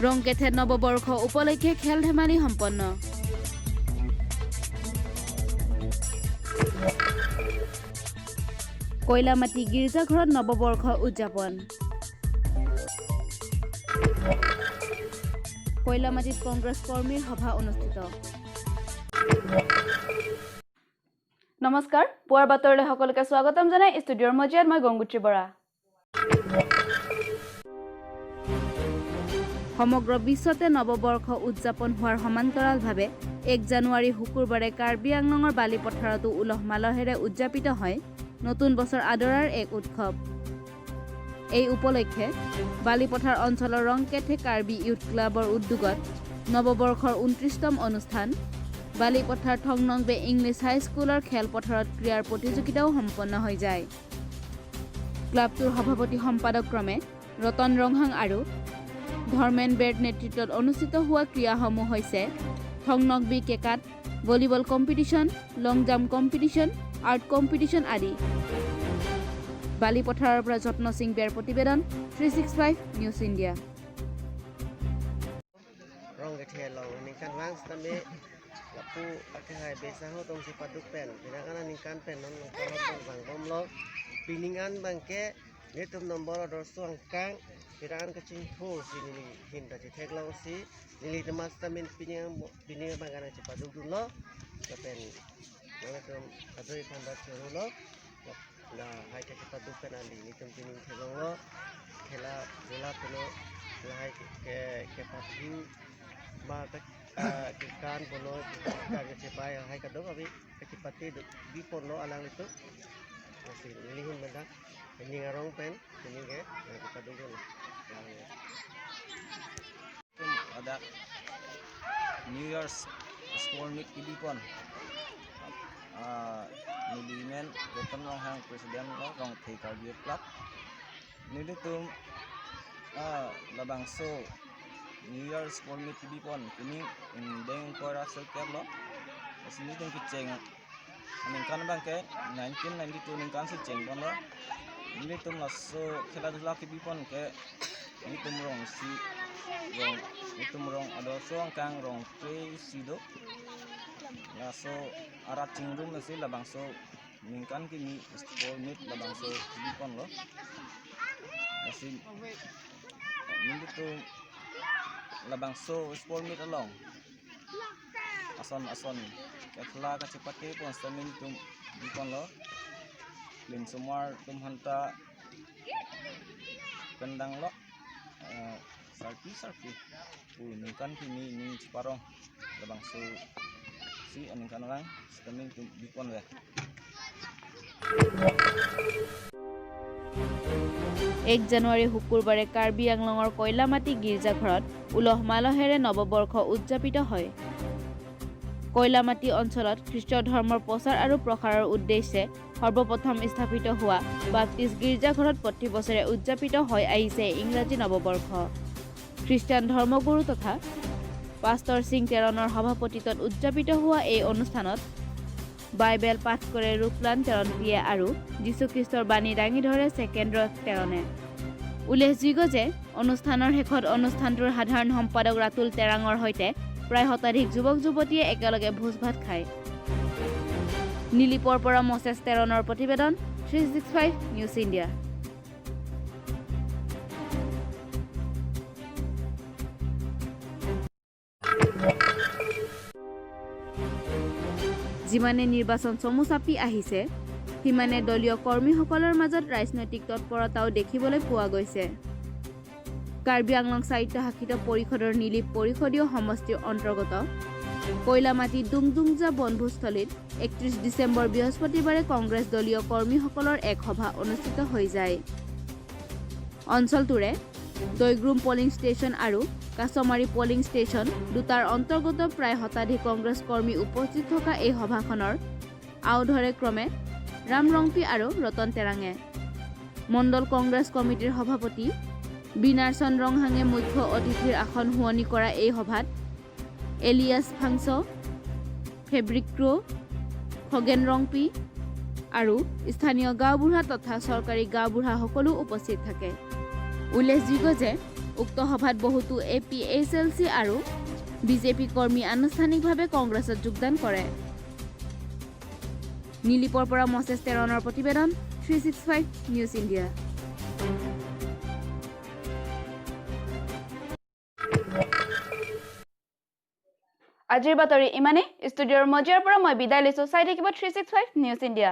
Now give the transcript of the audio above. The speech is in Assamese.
ৰংকেথে নৱবৰ্ষ উপলক্ষে খেল ধেমালি সম্পন্ন কৈলামাটি গীৰ্জাঘৰত নৱবৰ্ষ উদযাপন কৈলামাটিত কংগ্ৰেছ কৰ্মীৰ সভা অনুষ্ঠিত নমস্কাৰ পুৱাৰ বাতৰিলৈ সকলোকে স্বাগতম জনাই ষ্টুডিঅ'ৰ মজিয়াত মই গংগুত্ৰী বৰা সমগ্ৰ বিশ্বতে নৱবৰ্ষ উদযাপন হোৱাৰ সমান্তৰালভাৱে 1 জানুৱাৰী শুকুৰবাৰে কাৰ্বি আংলঙৰ বালিপথাৰতো উলহ মালহেৰে উদযাপিত হয় নতুন বছৰ আদৰাৰ এক উৎসৱ এই উপলক্ষে বালিপথাৰ অঞ্চলৰ ৰংকেথে কাৰ্বি ইউথ ক্লাবৰ উদ্যোগত নৱবৰ্ষৰ 29তম অনুষ্ঠান বালিপথাৰ থংনংবে ইংলিছ হাইস্কুলৰ খেলপথাৰত ক্ৰীড়াৰ প্ৰতিযোগিতাও সম্পন্ন হৈ যায় ক্লাবটোৰ সভাপতি সম্পাদক ক্ৰমে ৰতন ৰংহাং আৰু ধৰ্মেন বেৰ নেতৃত্বত অনুষ্ঠিত হোৱা ক্ৰীড়াসমূহ হৈছে থংনংবি কেকাত ভলিবল কম্পিটিশ্যন লং জাম্প কম্পিটিশ্যন আৰ্ট কম্পিটিশ্যন আদি বালিপথাৰৰ পৰা যত্ন সিং বেৰ প্ৰতিবেদন 365 news India Lapu pakai biasa ho tong si paduk pen, pinakan ningkan pen non kalau bang bom lo, piningan bangke, ni tum nombor dorsu angkang, pinakan kecing full sini hinta cetek lo si, nili temas tamin piningan bangkan si paduk dulu, kepen, mana tum adoi tambah curu lo, nah hai ke paduk pen andi, ni tum pining celong lo, kela peno, hai ke padu, maka kikan polo kikan cepai hai kadang abi kecipati di polo alang itu masih lihun benda ini ngarong pen ini ke kita dulu ada New Year's Sport Meet di pon milimen Rotong Hang Presiden lo rong thei Karbi Club ni ditum labang so New Year's Sport Meet di pon ini deng kora sekep lo sini deng kiceng ningkan bang ke 1992 ningkan si ceng pon lo ini tum lasso khela dhula ki pon ke ini tum rong si rong itu rong ado so angkang rong tre sido lasso arat cingrum nasi labang so ningkan kini Sport Meet labang so di pon lo nasi ini tum labang so Sport Meet along ason ketla kacipati pon stamin tum dikon lo lim semua tum hanta kendang lo sarpi ningkan kini ni ciparong labang so si aningkan orang stamin tum dikon le 1 জানুৱাৰী শুকুৰবাৰে কাৰ্বি আংলঙৰ কৈলামাটি গীৰ্জাঘৰত উলহ মালহেৰে নৱবৰ্ষ উদযাপিত হয় কৈলামাটি অঞ্চলত খ্ৰীষ্ট ধৰ্মৰ প্ৰচাৰ আৰু প্ৰসাৰৰ উদ্দেশ্যে সৰ্বপ্ৰথম স্থাপিত হোৱা বাপ্তিষ্ট গীৰ্জাঘৰত প্ৰতি বছৰে উদযাপিত হৈ আহিছে ইংৰাজী নৱবৰ্ষ খ্ৰীষ্টান ধৰ্মগুৰু তথা পাষ্টৰ সিং তেৰণৰ সভাপতিত্বত উদযাপিত হোৱা এই অনুষ্ঠানত বাইবেল পাঠ কৰে ৰূপলান তেৰণপিয়ে আৰু যীশুখ্ৰীষ্টৰ বাণী দাঙি ধৰে ছেকেণ্ডৰ তেৰণে উল্লেখযোগ্য যে অনুষ্ঠানৰ শেষত অনুষ্ঠানটোৰ সাধাৰণ সম্পাদক ৰাতুল তেৰাঙৰ সৈতে প্ৰায় শতাধিক যুৱক যুৱতীয়ে একেলগে ভোজ ভাত খায় নীলিপৰ পৰা মছেছ তেৰণৰ প্ৰতিবেদন 365 নিউজ ইণ্ডিয়া যিমানে নিৰ্বাচন চমু চাপি আহিছে সিমানে দলীয় কৰ্মীসকলৰ মাজত ৰাজনৈতিক তৎপৰতাও দেখিবলৈ পোৱা গৈছে কাৰ্বি আংলং স্বায়ত্তশাসিত পৰিষদৰ নীলিপ পৰিষদীয় সমষ্টিৰ অন্তৰ্গত কৈলামাটি দুংদুংজা বনভোজস্থলীত 31 ডিচেম্বৰ বৃহস্পতিবাৰে কংগ্ৰেছ দলীয় কৰ্মীসকলৰ এক সভা অনুষ্ঠিত হৈ যায় অঞ্চলটোৰে দৈগ্ৰুম পলিং ষ্টেচন আৰু কাছমাৰী পলিং ষ্টেচন দুটাৰ অন্তৰ্গত প্ৰায় শতাধিক কংগ্ৰেছ কৰ্মী উপস্থিত থকা এই সভাখনৰ আউধৰে ক্ৰমে ৰাম ৰংপি আৰু ৰতন তেৰাঙে মণ্ডল কংগ্ৰেছ কমিটিৰ সভাপতি বিনাৰচন ৰংহাঙে মুখ্য অতিথিৰ আসন শুৱনি কৰা এই সভাত এলিয়াছ ফাংছ ফেব্ৰিক ক্ৰ খগেন ৰংপি আৰু স্থানীয় গাঁওবুঢ়া তথা চৰকাৰী গাঁওবুঢ়া সকলো উপস্থিত থাকে উল্লেখযোগ্য যে উক্ত সভাত বহুতো APSLC আৰু বিজেপি কৰ্মী আনুষ্ঠানিকভাৱে কংগ্ৰেছত যোগদান কৰে। নীলিপৰ পৰা মছেছ তেৰণৰ প্ৰতিবেদন 365 নিউজ ইণ্ডিয়া। আজিৰ বাতৰি ইমানেই। ষ্টুডিঅ'ৰ মজিয়াৰ পৰা মই বিদায় লৈছো। চাই থাকিব 365 নিউজ ইণ্ডিয়া।